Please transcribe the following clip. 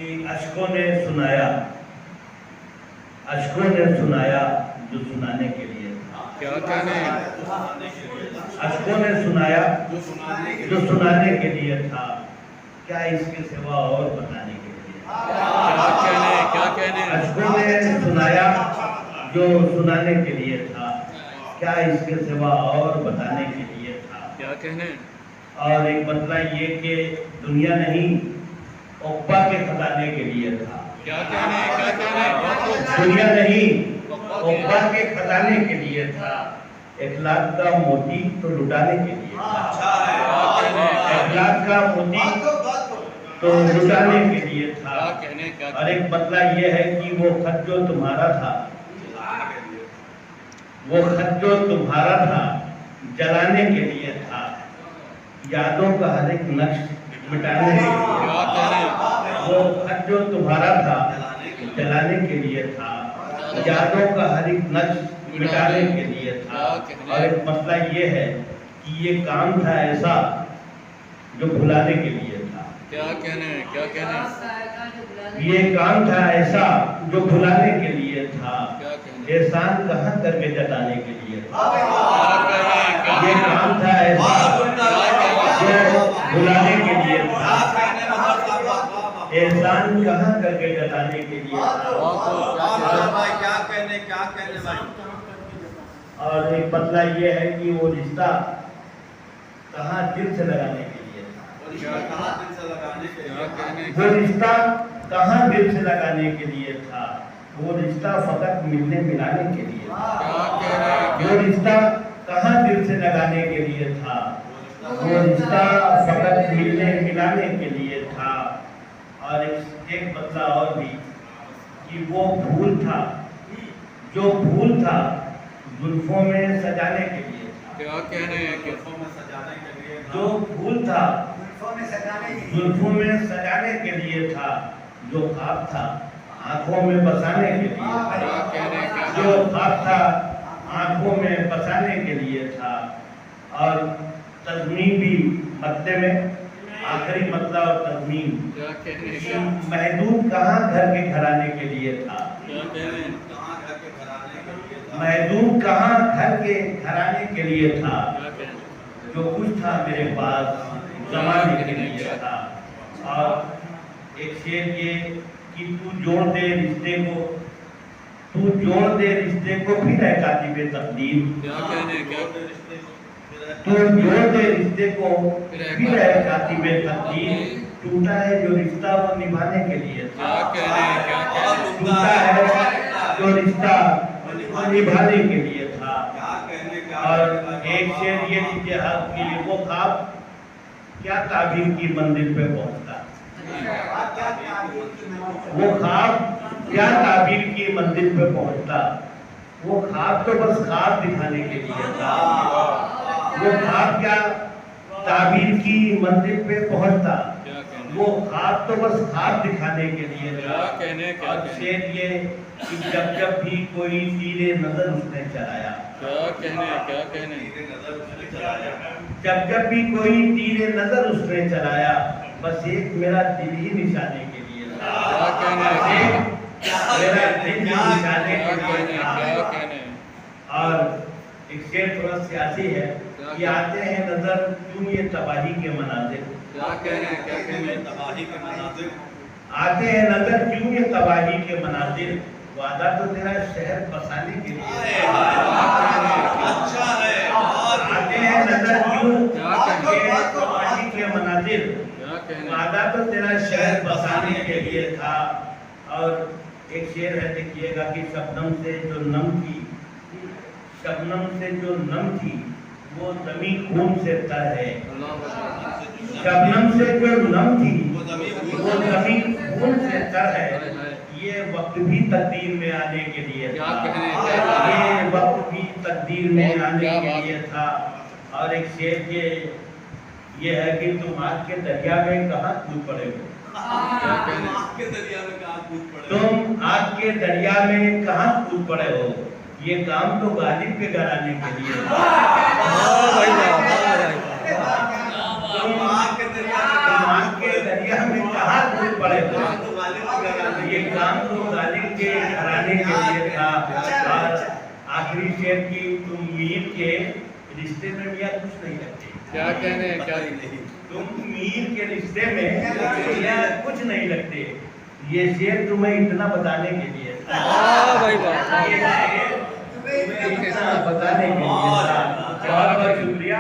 कि अशकों ने सुनाया जो सुनाने के लिए था। क्या कहने? अशकों ने सुनाया जो सुनाने के लिए था, क्या इसके सिवा और बताने के लिए? क्या कहने? अशकों ने सुनाया जो सुनाने के लिए था, क्या इसके सिवा और बताने के लिए था? क्या कहने? और एक मतलब ये कि दुनिया नहीं, ओप्पा के खजाने के लिए था। क्या कहने? दुनिया नहीं, ओप्पा के खजाने के लिए था। 1 लाख का मोती तो लुटाने के लिए था। 1 लाख का मोती तो लुटाने के लिए था। और एक मतलब ये है कि वो खत जो तुम्हारा था, जलाने के लिए था। यादों का हर एक नक्श मिटाने के लिए था। वो खत जो तुम्हारा था, जलाने के लिए था। यादों का हर एक नक्श मिटाने के लिए था। और एक मसला ये है कि ये काम था ऐसा जो भुलाने के लिए था। क्या कहने? ये काम था ऐसा जो भुलाने के लिए था। क्या कहने? एहसान कहाँ करके जताने के लिए था। क्या ये काम था ऐसा जो भुलाने के लिए था। एहसान कहाँ करके जताने के लिए था। क्या कहने भाई? और एक बदला ये है कि वो रिश्ता कहाँ दिल से लगाने के लिए था। वो रिश्ता कहाँ दिल से लगाने के लिए था। वो रिश्ता फकत मिलने मिलाने के लिए था। वो रिश्ता कहाँ दिल से लगाने के लिए था। वो रिश्ता फकत मिलने मिलाने के लिए था। और एक बदला और भी कि वो फूल था जो जुल्फों में सजाने के लिए था। क्या कहने? जो फूल था जुल्फों में सजाने के लिए था। जो ख्वाब था आंखों में बसाने के लिए था। जो ख्वाब था आंखों में बसाने के लिए था। और तज़मीन भी मत्ते में आखिरी मतलब और तज़मीन महदूद कहाँ घर के घराने के लिए था। महदूद कहाँ घर के घराने के लिए था। जो कुछ था मेरे पास जमाने के लिए था। और एक शेर ये कि तू जोड़ दे रिश्ते को फिर है कातिबे तकदीर। तू जोड़ दे रिश्ते को फिर है कातिबे तकदीर। टूटा है जो रिश्ता वो निभाने के लिए था। टूटा है जो रिश्ता वो निभाने के लिए था। और एक शेर ये लीजिए हक के लिए, वो ख्वाब क्या ताबीर की मंजिल पे पहुंचता। वो ख्वाब क्या ताबीर की मंजिल पे पहुंचता। वो ख्वाब तो बस ख्वाब दिखाने के लिए था। वो ख्वाब क्या ताबीर की मंजिल पे पहुंचता। वो ख्वाब तो बस ख्वाब दिखाने के लिए था। और शेर ये कि जब भी कोई तीरे नजर उसने चलाया। जब भी कोई तीरे नजर उसने चलाया, बस एक मेरा दिल ही निशाने के लिए था। मेरा दिल ही निशाने के लिए था। और एक शेर थोड़ा सियासी है कि आते हैं नजर क्यों ये तबाही के मनाजिर। आते हैं नजर क्यों ये तबाही के मनाजिर। वादा तो तेरा शहर बसाने के लिए। अच्छा है। आते हैं नजर क्यों ये तबाही के मनाजिर। वादा तो तेरा शहर बसाने के लिए था। और एक शेर है, देखिएगा कि शबनम से जो नम थी वो जमी खून से तर है। शबनम से जो नम थी वो जमी खून से तर है। ये वक्त भी तकदीर में आने के लिए था। ये वक्त भी तकदीर में आने के लिए था। और एक शेर ये है कि तुम आग के दरिया में कहाँ कूद पड़े हो। तुम आग के दरिया में कहाँ कूद पड़े हो। ये काम तो गालिब के घराने के लिए था। तुम आग के दरिया में कहाँ कूद पड़े हो। के घराने के लिए था। और आखिरी शेर की तुम मीर के रिश्ते में मियां कुछ नहीं लगते। क्या कहने क्या तुम मीर के रिश्ते में मियां कुछ नहीं लगते। ये शेर तुम्हें इतना बताने के लिए था। भाई वाह। ये शेर तुम्हें इतना बताने के लिए था। बहुत बहुत शुक्रिया।